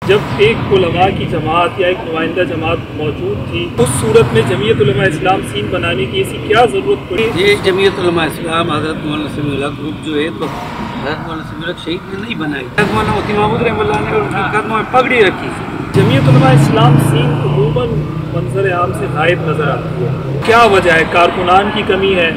जब एक उलमा की जमात या एक नुमाइंदा जमात मौजूद थी, उस सूरत में जमीयत उलमा इस्लाम सीन बनाने की ऐसी क्या ज़रूरत पड़ी? ये जमीयत उलमा इस्लाम हज़रत मौलाना समीउल हक ग्रुप जो है तो हज़रत मौलाना समीउल हक शहीद ने नहीं बनाई, हज़रत मौलाना मोती महमूद रहमतुल्लाह ने उनके कदमों में पगड़ी रखी। जमीयत उलमा इस्लाम सीन अमूमन मंजर आम से गायब नज़र आती है, क्या वजह है? कारकुनान की कमी है,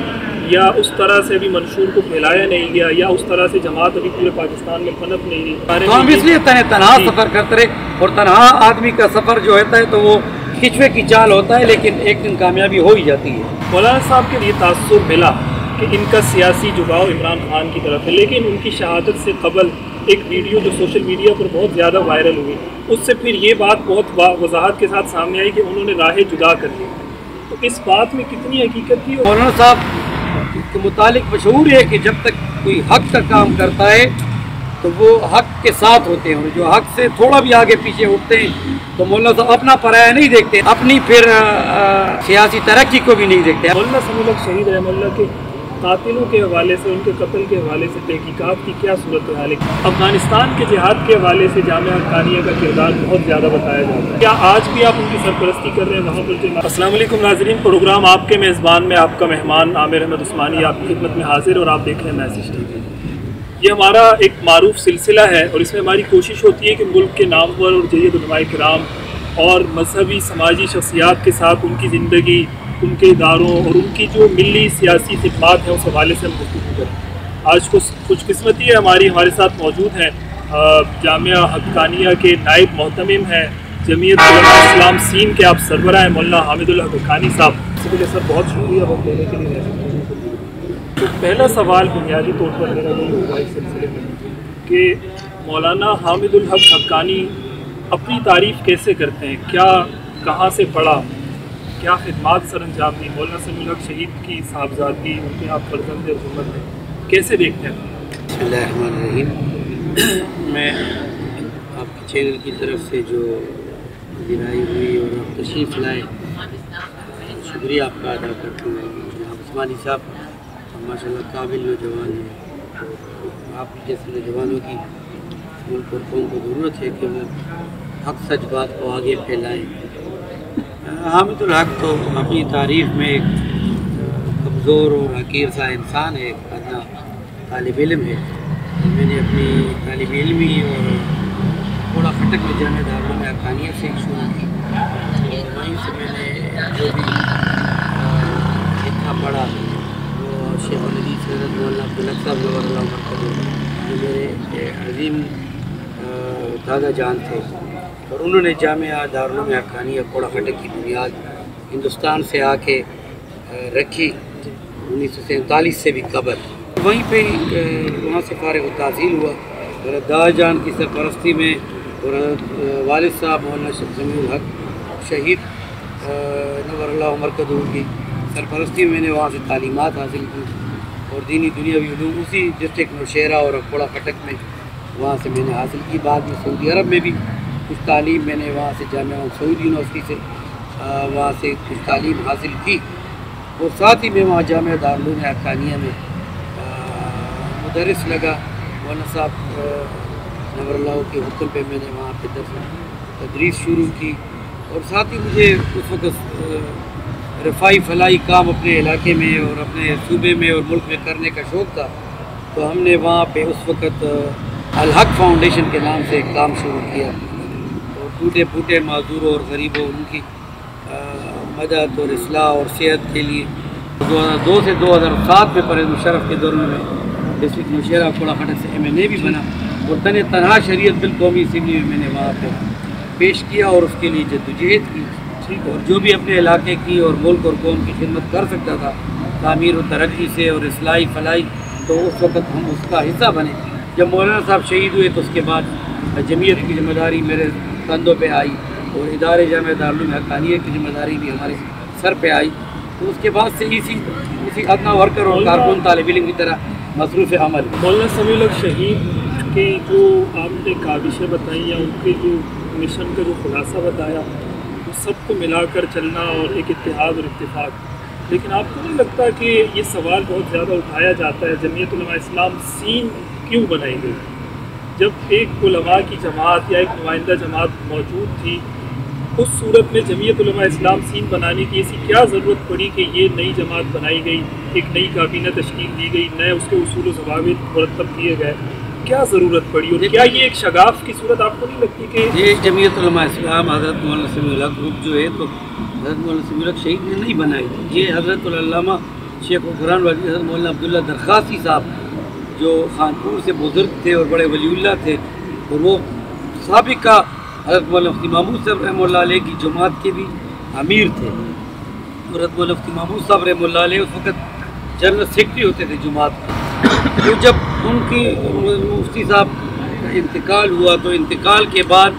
या उस तरह से अभी मंशूर को फैलाया नहीं गया, या उस तरह से जमात अभी पूरे पाकिस्तान में पनप नहीं रही? तो हम इसलिए तनहा सफ़र करते रहे, और तनहा आदमी का सफ़र जो होता है तो वो खिचवे की चाल होता है, लेकिन एक दिन कामयाबी हो ही जाती है। मौलाना साहब के लिए तासुर मिला कि इनका सियासी जुगाव इमरान खान की तरफ है, लेकिन उनकी शहादत से कबल एक वीडियो जो सोशल मीडिया पर बहुत ज़्यादा वायरल हुई, उससे फिर ये बात बहुत वजाहत के साथ सामने आई कि उन्होंने राहें जुदा कर ली। तो इस बात में कितनी हकीकत थी? मौलाना साहब के मुतालिक मशहूर है कि जब तक कोई हक का काम करता है तो वो हक के साथ होते हैं, और जो हक से थोड़ा भी आगे पीछे उठते हैं तो मौलाना साहब अपना पराया नहीं देखते, अपनी फिर सियासी तरक्की को भी नहीं देखते। मौलाना समीउल हक शहीद रहमतुल्लाह के कातिलों के हवाले से, उनके कत्ल के हवाले से तहकीकात की क्या सूरत हाल है? अफगानिस्तान के जिहाद के हवाले से जामिया हक्कानिया का किरदार बहुत ज़्यादा बताया जाता है, क्या आज भी आप उनकी सरपरस्ती कर रहे हैं वहाँ पर? अस्सलाम वालेकुम नाज़रीन, प्रोग्राम आपके मेज़बान में आपका मेहमान आमिर अहमद उस्मानी आपकी खिदमत में हाजिर, और आप देख रहे हैं मैसेज टीवी। ये हमारा एक मारूफ सिलसिला है, और इसमें हमारी कोशिश होती है कि मुल्क के नामवर और जय्यद उलमाए किराम और मजहबी समाजी शख्सियात के साथ उनकी ज़िंदगी, उनके इदारों और उनकी जो मिली सियासी खिदमात हैं उस हवाले से हम गुफ्तगू करें। आज खुशकिस्मती है हमारे साथ मौजूद हैं जामिया हक्कानिया के नायब मोहतमिम हैं, जमीयत उलमा इस्लाम सीन के आप सरबराह हैं मौलाना हामिदुल हक हक्कानी साहब। इसके लिए सर बहुत शुक्रिया वक्त देने के लिए। तो पहला सवाल बुनियादी तौर पर मेरा यही होगा इस सिलसिले में कि मौलाना हामिदुल हक हक्कानी अपनी तारीफ़ कैसे करते हैं? क्या कहाँ से पढ़ा, क्या खिदमात सर अंजाम दी? मौलाना समीउल हक शहीद की साहबजादगी, उनके आप फर्जंद हुकूमत हैं, कैसे देखते हैं? बिस्मिल्लाहिर्रहमानिर्रहीम। मैं आपके चैनल की तरफ से जो गिराई हुई और आप तशरीफ़ लाए, शुक्रिया आपका अदा करता हूँ। उस्मानी साहब माशाल्लाह काबिल नौजवान हैं, आप जैसे नौजवानों की मुल्क और कौम को ज़रूरत है कि वो हक सच बात को आगे फैलाएँ। हामिदुल हक तो अपनी तारीफ़ में एक कमज़ोर और हकीर सा इंसान है, अदना तालिब इल्म है। मैंने अपनी तालिब इल्मी और थोड़ा खटक में जामिया दारुल उलूम हक्कानिया से शुरू की, वहीं से मैंने जो भी लिखा पढ़ा वो शेख नदीस हज़रत मौलाना अब्दुल हक साहब जो मेरे अज़ीम दादा जान थे, और उन्होंने जामिया दारुल उलूम हक्कानिया कोड़ा खटक की बुनियाद हिंदुस्तान से आके रखी 1947 से भी कबल। वहीं पे वहाँ से फ़ारिग़ तहसील हुआ, और दादा जान की सरपरस्ती में और वालिद साहब मौलाना समीउल हक शहीद नव्वरल्लाहु मरकज़हू की सरपरस्ती में मैंने वहाँ से तालीमात हासिल की, और दीनी दुनियावी उलूम उसी डिस्ट्रिक्ट नौशहरा और कोड़ा खटक में वहाँ से मैंने हासिल की। बाद में सऊदी अरब में भी कुछ तालीम मैंने वहाँ से जामिया सऊदी यूनिवर्सिटी से वहाँ से कुछ तालीम हासिल की, और साथ ही मैं वहाँ जामिया दारुल उलूम हक्कानिया में मुदर्रिस लगा। मौलाना साहब नव्वरल्लाहु के हुक्म पे मैंने वहाँ पे तदरीस शुरू की, और साथ ही मुझे उस वक्त रफ़ाई फलाई काम अपने इलाके में और अपने सूबे में और मुल्क में करने का शौक़ था, तो हमने वहाँ पे उस वक्त अल हक फाउंडेशन के नाम से काम शुरू किया, और टूटे फूटे माजूरों और गरीबों उनकी मदद और इस्लाह और सेहत के लिए 2002 से 2007 में परवेज़ मुशर्रफ के दौर में डिस्ट्रिक्ट नौशहरा कोड़ा खटक से MNA भी बना, और तनहा शरीयत बिल कौमी असम्बली में मैंने वहाँ पे पेश किया और उसके लिए जद्दोजहद की। ठीक, और जो भी अपने इलाके की और मुल्क और कौम की खिदमत कर सकता था तामीर और तरक्की से और इस्लाही फलाई, तो उस वक्त हम उसका हिस्सा बने। जब मौलाना साहब शहीद हुए तो उसके बाद जमीयत की ज़िम्मेदारी मेरे कंधों पे आई, और इदारे जामिया दारुल उलूम हक्कानिया की ज़िम्मेदारी भी हमारे सर पे आई। तो उसके बाद से इसी अदना वर्कर और कारकुन तालिब इल्म की तरह मसरूफ़ अमल। मौलाना समीउल हक शहीद के जो आपने काविशें बताई या उनके जो मिशन का जो खुलासा बताया, वो सबको मिलाकर चलना और एक इत्तेहाद और इत्तेफाक, लेकिन आपको नहीं लगता कि ये सवाल बहुत ज़्यादा उठाया जाता है जमीयत उलमा इस्लाम सीन क्यों बनाई गई? जब एक उलमा की जमात या एक नुमाइंदा जमात मौजूद थी, उस सूरत में जमीयत उलमा इस्लाम सींध बनाने की ऐसी क्या ज़रूरत पड़ी कि ये नई जमात बनाई गई, एक नई काबीना तश्कील दी गई, नए उसके उसूल व ज़वाबित मुरतब किए गए, क्या ज़रूरत पड़ी? और क्या ये एक शगाफ की सूरत आपको नहीं लगती कि ये जमीयत उलमा इस्लाम हज़रत मौलाना समीउल हक ग्रुप जो है, तो हज़रत मौलाना समीउल हक शहीद ने नहीं बनाई थी। ये हज़रत अल्लामा शेख कुरान वाली हज़रत मौलाना अब्दुल्ला दरखासी साहब जो खानपुर से बुज़ुर्ग थे और बड़े वलीउल्लाह थे, और वो साबिका हज़रत मौलाना मुफ्ती महमूद साहब रहमतुल्लाह अलैह की जमात के भी अमीर थे। हज़रत मौलाना मुफ्ती महमूद साहब रहमतुल्लाह अलैह उस वक़्त जनरल सेक्रेटरी होते थे जमात के। तो जब उनकी मुफ्ती साहब का इंतकाल हुआ, तो इंतकाल के बाद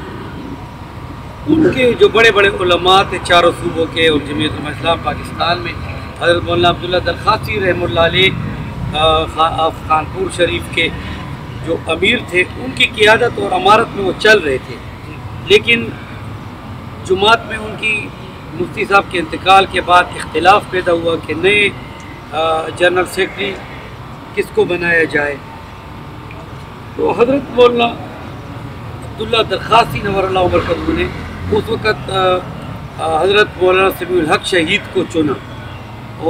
उनके जो बड़े बड़े उलमा थे चारों सूबों के और जमीयत उलमा इस्लाम पाकिस्तान में, हज़रत मौलाना अब्दुल्ला दरखासी रहमतुल्लाह अलैह खानपुर शरीफ के जो अमीर थे, उनकी क़ियादत और अमारत में वो चल रहे थे। लेकिन जुमात में उनकी मुफ्ती साहब के इंतकाल के बाद इख्तिलाफ पैदा हुआ कि नए जनरल सेक्रेटरी किसको बनाया जाए। तो हज़रत मौलाना अब्दुल्ला दरखासी नवरल्लाह बरकतहू ने उस वक़्त हज़रत मौलाना समीउल हक शहीद को चुना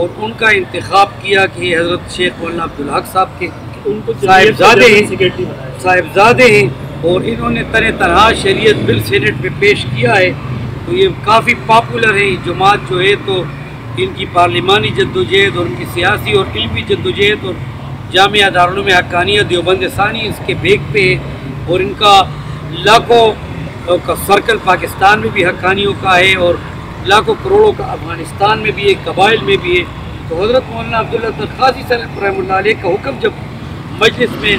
और उनका इंतखाब किया कि हज़रत शेख मौलाना अब्दुल हक साहब के उनको साहिबजादे हैं और इन्होंने तरह तरह शरीयत बिल सेनेट में पेश किया है। तो ये काफ़ी पॉपुलर है जमात जो है, तो इनकी पार्लिमानी जद्दोजहद और उनकी सियासी और इल्मी जद्दोजहद और जामिया दारुल में हक्कानियत देवबंद सानी इसके बेग पे है और इनका लाखों का सर्कल पाकिस्तान में भी हक्कानियों का है और लाखों करोड़ों का अफगानिस्तान में भी है, कबाइल में भी है। तो हज़रत मौलाना अब्दुल्ला दरखासी रहमतुल्लाह अलैह का हुक्म जब मजलिस में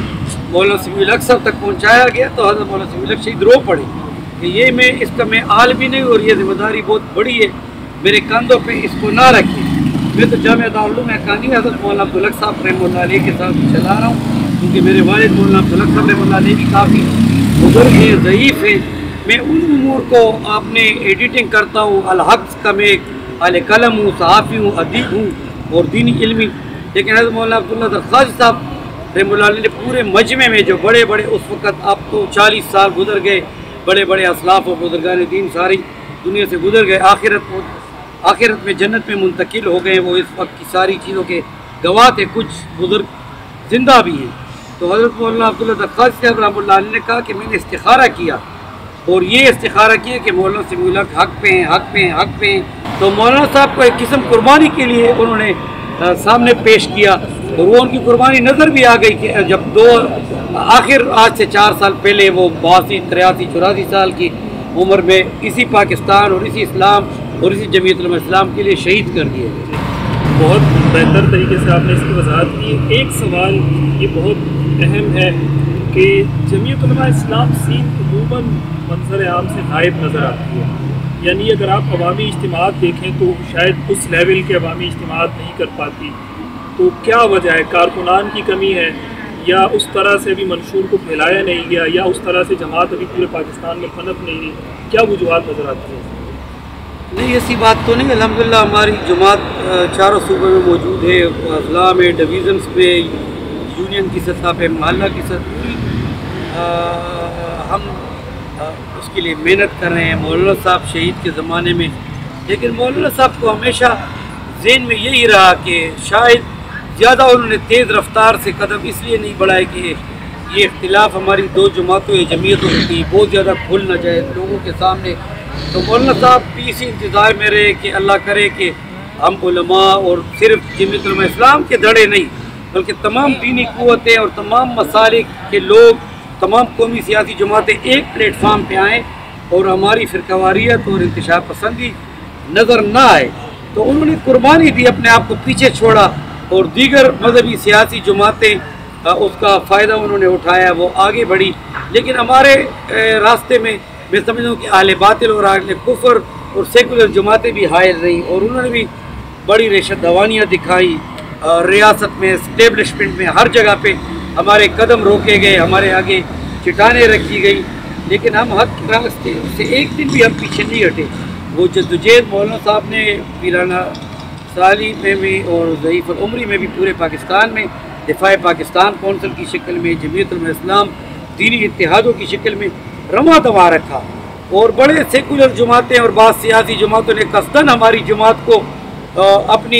मौलाना समीउल हक साहब तक पहुँचाया गया, तो हज़रत मौलाना समीउल हक शहीद रो पड़े कि ये मैं आल भी नहीं और ये जिम्मेदारी बहुत बड़ी है, मेरे कंधों पे इसको ना रखिए। मैं तो जामिया दारुल उलूम हक्कानिया हज़रत मौलाना अब्दुल हक साहब रहमतुल्लाह अलैह के साथ चला रहा हूँ, क्योंकि मेरे वालिद मौलाना अब्दुल हक साहब रहमतुल्लाह अलैह भी काफ़ी बुजुर्ग हैं, ज़ईफ़ हैं। मैं उन उमूर को आपने एडिटिंग करता हूँ, अल हक का मैं आले कलम हूँ, सहाफ़ी हूँ, अदीब हूँ और दीनी इल्मी। लेकिन हज़रत मौलाना अब्दुल्ला दरखासी साहब रहमतुल्लाह अलैह ने पूरे मजमे में जो बड़े बड़े उस वक़्त अब तो 40 साल गुजर गए, बड़े बड़े असलाफ़ और बुजुर्गान दीन सारी दुनिया से गुजर गए, आखिरत में जन्नत में मुंतकिल हो गए, वो इस वक्त की सारी चीज़ों के गवाह थे, कुछ बुजुर्ग ज़िंदा भी हैं। तो हज़रत मौलाना अब्दुल्ला दरखासी साहब रहमतुल्लाह अलैह ने कहा कि मैंने इस्तिखारा किया और ये इस्तिखारा किया कि मौलाना समीउल हक हक पे हैं, हक पे हैं, हक पे हैं। तो मौलाना साहब को एक किस्म कुर्बानी के लिए उन्होंने सामने पेश किया और वो उनकी कुर्बानी नज़र भी आ गई कि जब आज से 4 साल पहले वो 82, 83, 84 साल की उम्र में इसी पाकिस्तान और इसी इस्लाम और इसी जमीयत उलमा इस्लाम के लिए शहीद कर दिए गए। बहुत बेहतर तरीके से आपने इसकी वजाहत की। एक सवाल ये बहुत अहम है कि जमीयत उलमा इस्लाम सींध अमूमन मंजर आम से गायब नज़र आती है, यानी अगर आप अवामी इज्तिमात देखें तो शायद उस लेवल के अवामी इज्तिमात नहीं कर पाती। तो क्या वजह है? कारकुनान की कमी है या उस तरह से भी मंशूर को फैलाया नहीं गया या उस तरह से जमात अभी पूरे पाकिस्तान में पनप नहीं रही? क्या वजूहात नज़र आती हैं? नहीं, ऐसी बात तो नहीं। अल्हम्दुलिल्लाह हमारी जमात चारों सूबों में मौजूद है, अजला में, डिवीज़न्स में, यूनियन की सतह पे, मोहल्ला की सतह। हम उसके लिए मेहनत कर रहे हैं। मौलाना साहब शहीद के ज़माने में, लेकिन मौलाना साहब को हमेशा ज़हन में यही रहा कि शायद ज़्यादा उन्होंने तेज़ रफ्तार से कदम इसलिए नहीं बढ़ाए कि ये इख्तिलाफ हमारी दो जमातों या जमीयतों की बहुत ज़्यादा खुल न जाए लोगों के सामने। तो मौलाना साहब भी इसी इंतज़ार में रहे कि अल्लाह करे कि हम उलमा और सिर्फ जमीयत उलमा इस्लाम के धड़े नहीं बल्कि तमाम दीनी क़ुव्वतें और तमाम मसालिक के लोग, तमाम कौमी सियासी जमातें एक प्लेटफार्म पे आएँ और हमारी फ़िरकावारियत और इंतशार पसंदी नज़र ना आए। तो उन्होंने कुर्बानी दी, अपने आप को पीछे छोड़ा और दीगर मजहबी सियासी जमातें उसका फ़ायदा उन्होंने उठाया, वो आगे बढ़ी। लेकिन हमारे रास्ते में मैं समझता हूँ कि अहले बातिल और अहले कुफ्र और सेकुलर जमातें भी हायल रहीं और उन्होंने भी बड़ी रेशत दवानियाँ दिखाई। रियासत में, इस्टेब्लिशमेंट में, हर जगह पे हमारे कदम रोके गए, हमारे आगे चट्टानें रखी गई, लेकिन हम हक के रास्ते से एक दिन भी हम पीछे नहीं हटे। वो जद्दोजहद मौलाना साहब ने पीराना साली में भी और ज़ईफ़ उमरी में भी पूरे पाकिस्तान में दिफा पाकिस्तान कौंसिल की शक्ल में जमीयत उलमा इस्लाम دینی اتحادوں کی شکل میں رواں دوا رکھا، اور بڑے سیکولر جماعتیں اور بعض سیاسی جماعتوں نے قصداً ہماری جماعت کو اپنی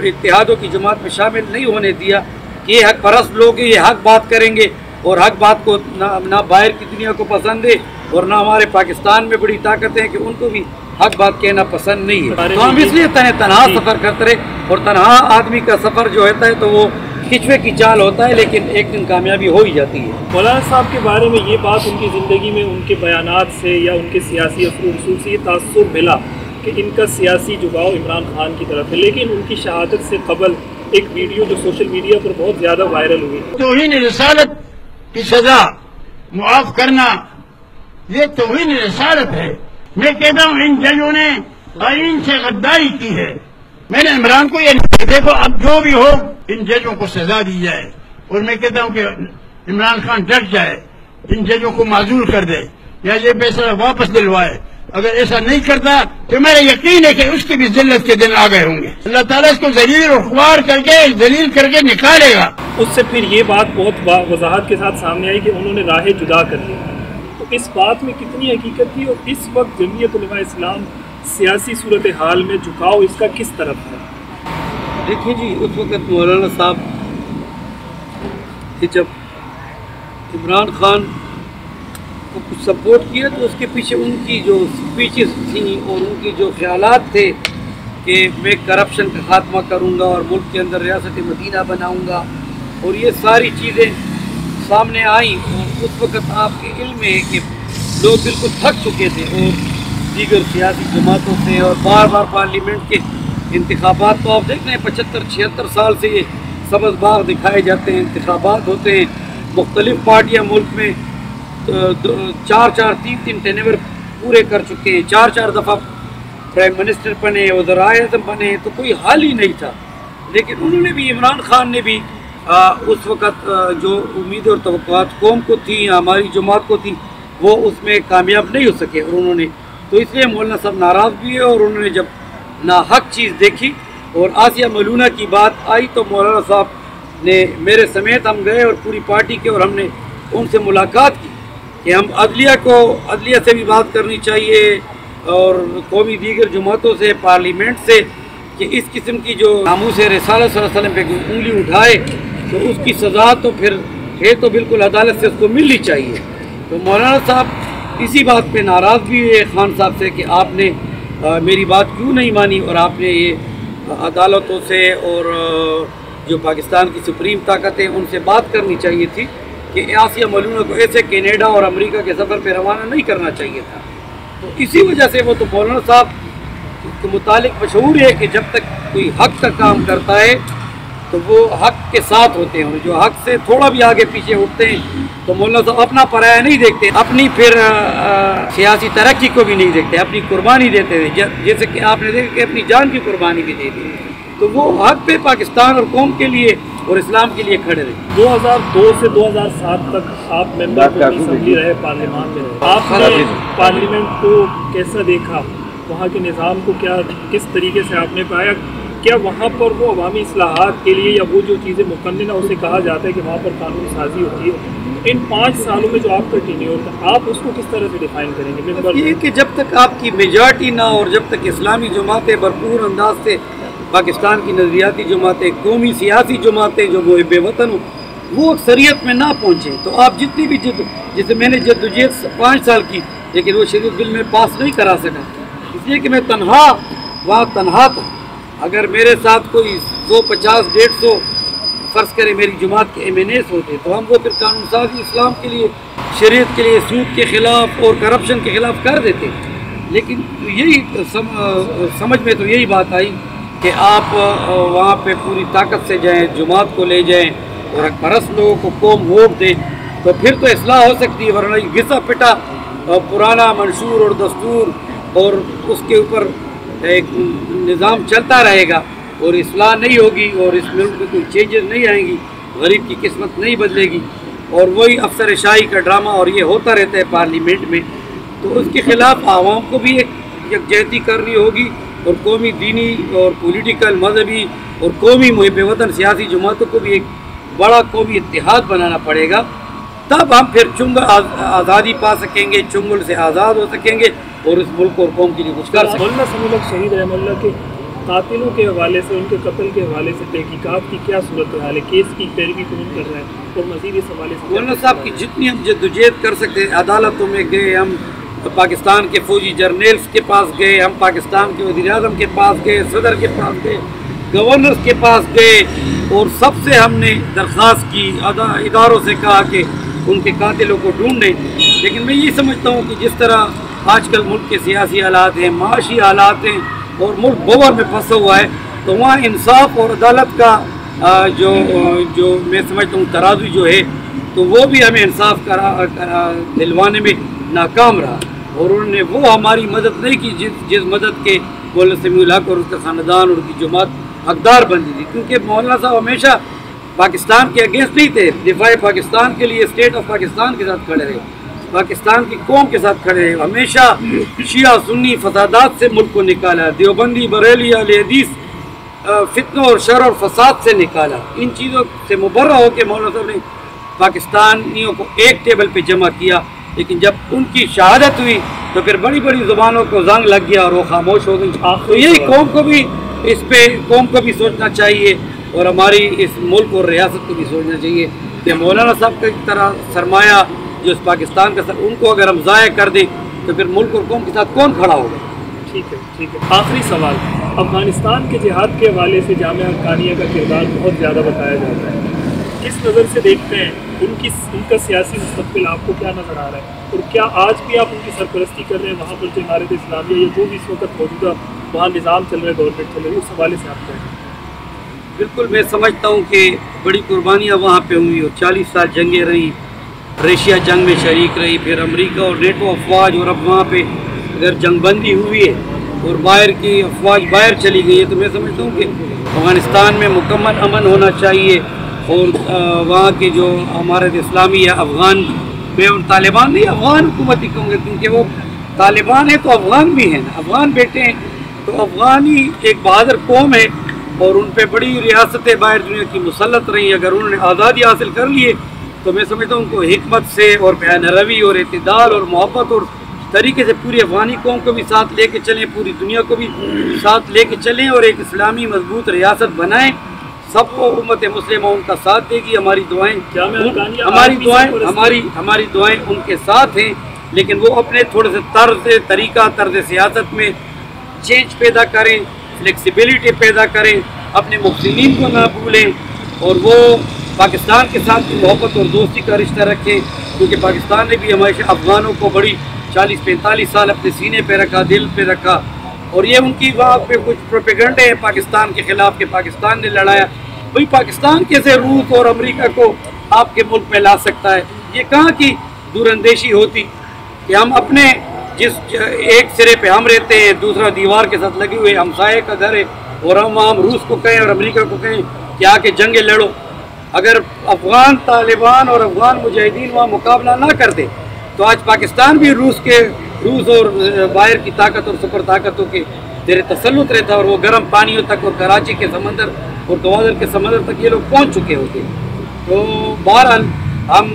اتحادوں کی جماعت میں شامل نہیں ہونے دیا کہ یہ حق پرست لوگ یہ حق بات کریں گے، اور حق بات کو نہ باہر کی دنیا کو پسند ہے اور نہ ہمارے پاکستان میں بڑی طاقت ہے کہ ان کو بھی حق بات کہنا پسند نہیں ہے۔ تو ہم اس لیے تنہا سفر کرتے رہے، اور تنہا آدمی کا سفر جو ہوتا ہے تو وہ کچوے کی چال ہوتا ہے، لیکن ایک دن کامیابی ہو ہی جاتی ہے۔ مولانا صاحب کے بارے میں یہ بات ان کی زندگی میں ان کے بیانات سے یا ان کے سیاسی اصول سے یہ تاثر ملا کہ ان کا سیاسی جھکاؤ عمران خان کی طرف ہے، لیکن ان کی شہادت سے قبل ایک ویڈیو جو سوشل میڈیا پر بہت زیادہ وائرل ہوئی، توہین رسالت کی سزا معاف کرنا یہ توہین رسالت ہے۔ میں کہتا ہوں ان ججوں نے آئین سے غداری کی ہے۔ میں نے عمران کو یہ نہیں کہا دیکھو اب جو بھی ہو ان ججوں کو سزا دی جائے، اور میں کہتا ہوں کہ عمران خان ڈٹ جائے، ان ججوں کو معذور کر دے یا یہ فیصلہ واپس دلوائے۔ اگر ایسا نہیں کرتا تو میرا یقین ہے کہ اس کی بھی ذلت کے دن آ گئے ہوں گے۔ اللہ تعالیٰ اس کو ذلیل و خوار کر کے ذلیل کر کے نکالے گا۔ اس سے پھر یہ بات بہت وضاحت کے ساتھ سامنے آئی کہ انہوں نے راہیں جدا کر لی۔ تو اس بات میں کتنی حقیقت تھی، اور اس وقت جمعیت علماء اسلام سیاسی صورتحال میں جھکاؤ اس کا کس طرف ہے؟ دیکھیں جی، اس وقت مولانا صاحب جب عمران خان کو کچھ سپورٹ کیا تو اس کے پیچھے ان کی جو سپیچز تھیں اور ان کی جو خیالات تھے کہ میں کرپشن کا خاتمہ کروں گا اور ملک کے اندر ریاست مدینہ بناؤں گا، اور یہ ساری چیزیں سامنے آئیں، اور اس وقت آپ کے علم ہے کہ لوگ بالکل تھک چکے تھے، اور دیگر سیاسی جماعتوں سے اور بار بار پارلیمنٹ کے انتخابات تو آپ دیکھ رہے ہیں 75-76 سال سے یہ سبز باغ دکھائے جاتے ہیں، انتخابات ہوتے ہیں، مختلف پارٹیاں ملک میں 4-3 ٹینور پورے کر چکے ہیں، 4 دفعہ پرائم منسٹر بنے، وزرائے اعظم بنے، تو کوئی حال ہی نہیں تھا۔ لیکن انہوں نے بھی، عمران خان نے بھی اس وقت جو امید اور توقعات قوم کو تھی، ہماری جماعت کو تھی، وہ اس میں کامیاب نہیں ہو سکے، اور انہوں نے تو اس لیے مولانا صاحب ناراض بھی ہے، اور انہوں نے جب ناحق چیز دیکھی اور آسیہ ملونہ کی بات آئی تو مولانا صاحب نے میرے سمیت ہم گئے اور پوری پارٹی کے، اور ہم نے ان سے ملاقات کی کہ ہم عدلیہ سے بھی بات کرنی چاہیے اور قومی دیگر جماعتوں سے، پارلیمنٹ سے، کہ اس قسم کی جو ناموس رسالت صلی اللہ علیہ وسلم پہ انگلی اٹھائے تو اس کی سزا تو پھر ہے تو بالکل عدالت سے اس کو ملنی چاہیے۔ تو مولانا صاحب اسی بات پہ ناراض بھی ہوئے خان صاحب سے کہ آپ نے میری بات کیوں نہیں مانی، اور آپ نے یہ عدالتوں سے اور جو پاکستان کی سپریم طاقت ہے ان سے بات کرنی چاہیے تھی کہ آسیہ ملونہ کو ایسے کینیڈا اور امریکہ کے سفر پہ روانہ نہیں کرنا چاہیے تھا۔ تو اسی وجہ سے وہ تو مولانا صاحب کے متعلق مشہور ہے کہ جب تک کوئی حق کا کام کرتا ہے تو وہ حق کے ساتھ ہوتے ہیں، اور جو حق سے تھوڑا بھی آگے پیچھے اٹھتے ہیں تو مولانا صاحب اپنا پرایا نہیں دیکھتے، اپنی پھر سیاسی ترقی کو بھی نہیں دیکھتے، اپنی قربانی دیتے ہیں، جیسے کہ آپ نے دیکھا کہ اپنی جان کی قربانی بھی دے دی۔ تو وہ حق پہ پاکستان اور قوم کے لیے اور اسلام کے لیے کھڑے رہے۔ 2002 سے 2007 تک آپ ممبر قومی اسمبلی رہے، پارلیمان میں رہے، آپ نے پارلیمنٹ کو کیسا دیکھا، وہاں کے نظام کو کس طریقے سے آپ نے پایا؟ کیا وہاں پر وہ عوامی اصلاحات کے لیے یا وہ جو چیزیں مقننہ اسے کہا جاتا ہے کہ وہاں پر قانون سازی ہوتی ہے، ان 5 سالوں میں جو آپ کا ٹینیور تھا آپ اس کو کس طرح سے ڈیفائن کریں گے؟ یہ کہ جب تک آپ کی میجارٹی نہ اور جب تک اسلامی جماعتیں بھرپور انداز سے، پاکستان کی نظریاتی جماعتیں، قومی سیاسی جماعتیں جو محب وطن وہ اکثریت میں نہ پہنچیں تو آپ جتنی بھی جیسے میں نے جدوجہد 5 سال کی، لیکن وہ شریعت بل میں پاس نہیں کرا سکا، اس لیے کہ میں وہاں تنہا تھا۔ اگر میرے ساتھ کوئی 150-150 فرض کرے میری جماعت کے MNAs ہوتے تو ہم وہ پھر قانون سازی اسلام کے لیے، شریعت کے لیے، سود کے خلاف اور کرپشن کے خلاف کر دیتے۔ لیکن یہی سمجھ میں تو یہی بات آئی کہ آپ وہاں پہ پوری طاقت سے جائیں، جماعت کو لے جائیں اور حق پرست لوگوں کو قوم ووٹ دیں تو پھر تو اصلاح ہو سکتی ہے، ورنہ یہ گھسا پٹا پرانا منشور اور دستور اور اس کے اوپر ایک نظام چلتا رہے گا اور اصلاح نہیں ہوگی اور اس ملک میں کوئی چینجز نہیں آئیں گی، غریب کی قسمت نہیں بدلے گی، اور وہی افسر شاہی کا ڈرامہ اور یہ ہوتا رہتا ہے پارلیمنٹ میں۔ تو اس کے خلاف عوام کو بھی ایک یکجہتی کرنی ہوگی اور قومی، دینی اور پولیٹیکل، مذہبی اور قومی محب وطن سیاسی جماعتوں کو بھی ایک بڑا قومی اتحاد بنانا پڑے گا तब हम फिर चुंगल आज़ादी पा सकेंगे, चुंगल से आज़ाद हो सकेंगे और इस मुल्क और कौम के लिए कुछ कर सकेंगे। मौलाना समीउल हक शहीद रहमतुल्लाह के कातिलों के हवाले से, उनके कत्ल के हवाले से तहकीकात की क्या सूरत हाल है? केस की पैरवी कौन कर रहा है और मज़ीद इस हवाले से मौलाना साहब की जितनी हम जद्दोजहद कर सकते हैं, अदालतों में गए, हम पाकिस्तान के फौजी जर्नल्स के पास गए, हम पाकिस्तान के वज़ीर-ए-आज़म के पास गए, सदर के पास गए, गवर्नर्स के पास गए और सबसे हमने दरख्वास्त की, इदारों से कहा कि उनके कातिलों को ढूंढें। लेकिन मैं ये समझता हूँ कि जिस तरह आजकल मुल्क के सियासी हालात हैं, माशी हालात हैं और मुल्क बोवर में फंसा हुआ है, तो वहाँ इंसाफ और अदालत का जो मैं समझता हूँ तराजू जो है, तो वो भी हमें इंसाफ दिलवाने में नाकाम रहा और उन्होंने वो हमारी मदद नहीं की जिस मदद के मौलाना समीउल हक और उसका ख़ानदान और उनकी जमात हकदार बनती थी। क्योंकि मौलाना साहब हमेशा पाकिस्तान के अगेंस्ट नहीं थे, दिफाए पाकिस्तान के लिए स्टेट ऑफ पाकिस्तान के साथ खड़े रहे, पाकिस्तान की कौम के साथ खड़े रहे, हमेशा शिया सुन्नी फसादात से मुल्क को निकाला, देवबंदी बरेली अहले हदीस फितनों और शर और फसाद से निकाला। इन चीज़ों से मुबर्रा होकर मौलाना साहब ने पाकिस्तानियों को एक टेबल पे जमा किया। लेकिन जब उनकी शहादत हुई तो फिर बड़ी बड़ी ज़ुबानों को जंग लग गया और वो खामोश हो गई। तो यही कौम को भी कौम को भी सोचना चाहिए और हमारी इस मुल्क और रियासत को भी सोचना चाहिए कि मौलाना साहब की तरह सरमाया जो इस पाकिस्तान का उनको अगर हम ज़ाया कर दें तो फिर मुल्क और कौम के साथ कौन खड़ा होगा। ठीक है। आखिरी सवाल, अफगानिस्तान के जिहाद के हवाले से जामिया हक्कानिया का किरदार बहुत ज़्यादा बताया जाता है, किस नज़र से देखते हैं? उनका सियासी मुस्तक़बिल आपको क्या नज़र आ रहा है और क्या आज भी आप उनकी सरपरस्ती कर रहे हैं वहाँ पर जो इमारत इस्लामिया या जो भी इस वक्त मौजूदा वहाँ निज़ाम चल रहा है, गवर्नमेंट चल रही है, उस हवाले से आप कहें? बिल्कुल, मैं समझता हूँ कि बड़ी कुर्बानियाँ वहाँ पे हुई और 40 साल जंगें रही, रशिया जंग में शरीक रही, फिर अमेरिका और नेटो अफवाज, और अब वहाँ पे अगर जंगबंदी हुई है और बाहर की अफवाज बाहर चली गई है, तो मैं समझता हूँ कि अफ़गानिस्तान में मुकम्मल अमन होना चाहिए और वहाँ के जो हमारे इस्लामी या अफ़गान में तालिबान नहीं, अफ़गान हुकूमत ही कहूँगे क्योंकि वो तालिबान है तो अफ़गान भी हैं, अफ़गान बेटे हैं, तो अफ़गानी एक बहादुर कौम है और उन पर बड़ी रियासतें बाहर दुनिया की मुसल्लत रही। अगर उन्होंने आज़ादी हासिल कर लिए तो मैं समझता हूँ उनको हिकमत से और बयान रवी और इत्तेदाल और मोहब्बत और तरीके से पूरी अफ़गानी कौम को भी साथ लेके चलें, पूरी दुनिया को भी साथ लेके चलें और एक इस्लामी मजबूत रियासत बनाएं। सबको उम्मत मुस्लिम उनका साथ देगी। हमारी दुआएं उनके साथ हैं, लेकिन वो अपने थोड़े से तर्ज सियासत में चेंज पैदा करें, फ्लेक्सिबिलिटी पैदा करें, अपने मुख्तिनीन को ना भूलें और वो पाकिस्तान के साथ मोहब्बत और दोस्ती का रिश्ता रखें, क्योंकि पाकिस्तान ने भी हमारे अफ़गानों को बड़ी 40-45 साल अपने सीने पे रखा, दिल पे रखा, और ये उनकी वहाँ पे कुछ प्रोपेगेंडे हैं पाकिस्तान के ख़िलाफ़ कि पाकिस्तान ने लड़ाया। भाई पाकिस्तान कैसे रूस और अमेरिका को आपके मुल्क में ला सकता है? ये कहाँ की दूरअंदेशी होती कि हम अपने जिस एक सिरे पे हम रहते हैं, दूसरा दीवार के साथ लगे हुए हमसाये का घर है, और हम रूस को कहें और अमेरिका को कहें कि आके जंगें लड़ो। अगर अफ़गान तालिबान और अफ़गान मुजाहिदीन वहाँ मुकाबला ना करते तो आज पाकिस्तान भी रूस और बाहर की ताकत और सुपर ताकतों के तेरे तसल्लुत रहता और वो गर्म पानियों तक और कराची के समंदर और गवादर के समंदर तक ये लोग पहुँच चुके होते। तो बहरहाल हम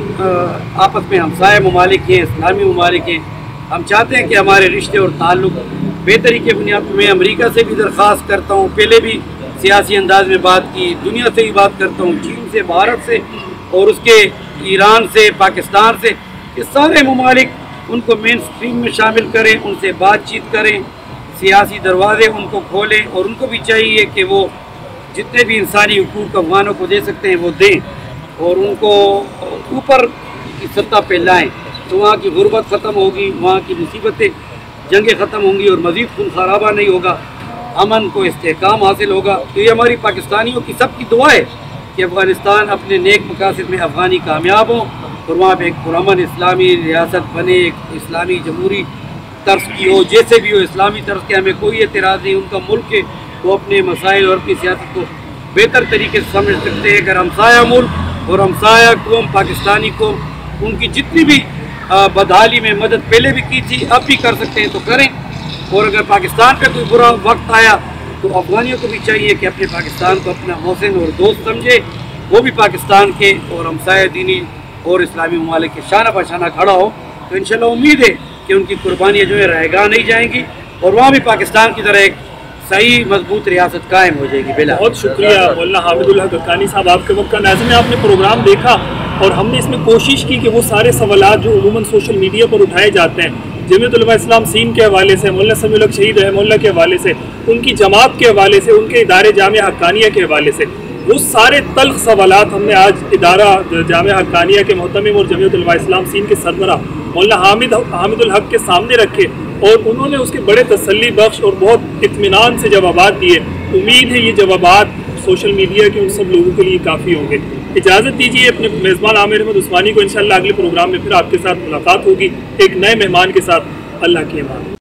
आपस में हमसाया ममालिक हैं, इस्लामी ममालिक हैं, हम चाहते हैं कि हमारे रिश्ते और ताल्लुक़ बेहतरी के बुनियाद में अमेरिका से भी दरख्वास्त करता हूँ, पहले भी सियासी अंदाज में बात की, दुनिया से ही बात करता हूँ, चीन से, भारत से और उसके ईरान से, पाकिस्तान से, ये सारे ममालिक उनको मेन स्ट्रीम में शामिल करें, उनसे बातचीत करें, सियासी दरवाजे उनको खोलें और उनको भी चाहिए कि वो जितने भी इंसानी हुकूक अफ़गानों को दे सकते हैं वो दें और उनको ऊपर की सतह पे लाएँ। तो वहाँ की गुर्बत ख़त्म होगी, वहाँ की मुसीबतें जंगें ख़त्म होंगी और मज़ीद खून खराबा नहीं होगा, अमन को इस्तेहकाम हासिल होगा। तो ये हमारी पाकिस्तानियों की सबकी दुआ है कि अफ़गानिस्तान अपने नेक मकासद में अफ़गानी कामयाब हो और वहाँ पे एक पुरअमन इस्लामी रियासत बने, एक इस्लामी जमहूरी तर्ज की हो, जैसे भी हो इस्लामी तर्ज के हमें कोई एतराज़ नहीं। उनका मुल्क है, वो अपने मसाइल और अपनी सियासत को बेहतर तरीके से समझ सकते हैं। अगर हमसाया मुल्क और हमसाया कौम पाकिस्तानी कौम उनकी जितनी भी बदहाली में मदद पहले भी की थी, अब भी कर सकते हैं तो करें। और अगर पाकिस्तान पे कोई बुरा वक्त आया तो अफ़गानियों को भी चाहिए कि अपने पाकिस्तान को अपना मोहसिन और दोस्त समझे, वो भी पाकिस्तान के और हमसाया दीनी اور اسلامی ممالک کے شانہ بشانہ کھڑا ہو، تو انشاءاللہ امید ہے کہ ان کی قربانیاں جو ہے رائگاں نہیں جائیں گی اور وہاں بھی پاکستان کی طرح ایک صحیح مضبوط ریاست قائم ہو جائے گی. بلا بہت شکریہ مولانا حامد الحق حقانی صاحب، آپ کے وقت کا ناظرین آپ نے پروگرام دیکھا اور ہم نے اس میں کوشش کی کہ وہ سارے سوالات جو عموماً سوشل میڈیا پر اٹھائے جاتے ہیں جمعیت علماء اسلام سندھ کے حوالے سے، مولانا سمیع الحق شہید رحمہ اللہ کے حوالے سے، ان کی جماعت کے حوالے سے، ان کے ادارے جامعہ حقانیہ کے حوالے سے، وہ سارے تلخ سوالات ہم نے آج ادارہ جامعہ حقانیہ کے محتمم اور جمعیت علماء اسلام سندھ کے سربراہ مولانا حامد الحق کے سامنے رکھے اور انہوں نے اس کے بڑے تسلی بخش اور بہت اطمینان سے جوابات دیے. امید ہے یہ جوابات سوشل میڈیا کے ان سب لوگوں کے لیے کافی ہوں گے. اجازت دیجیے اپنے میزبان عامر احمد عثمانی کو، انشاءاللہ اگلے پروگرام میں پھر آپ کے ساتھ ملاقات ہوگی ایک نئے مہمان کے ساتھ. اللہ کی امان.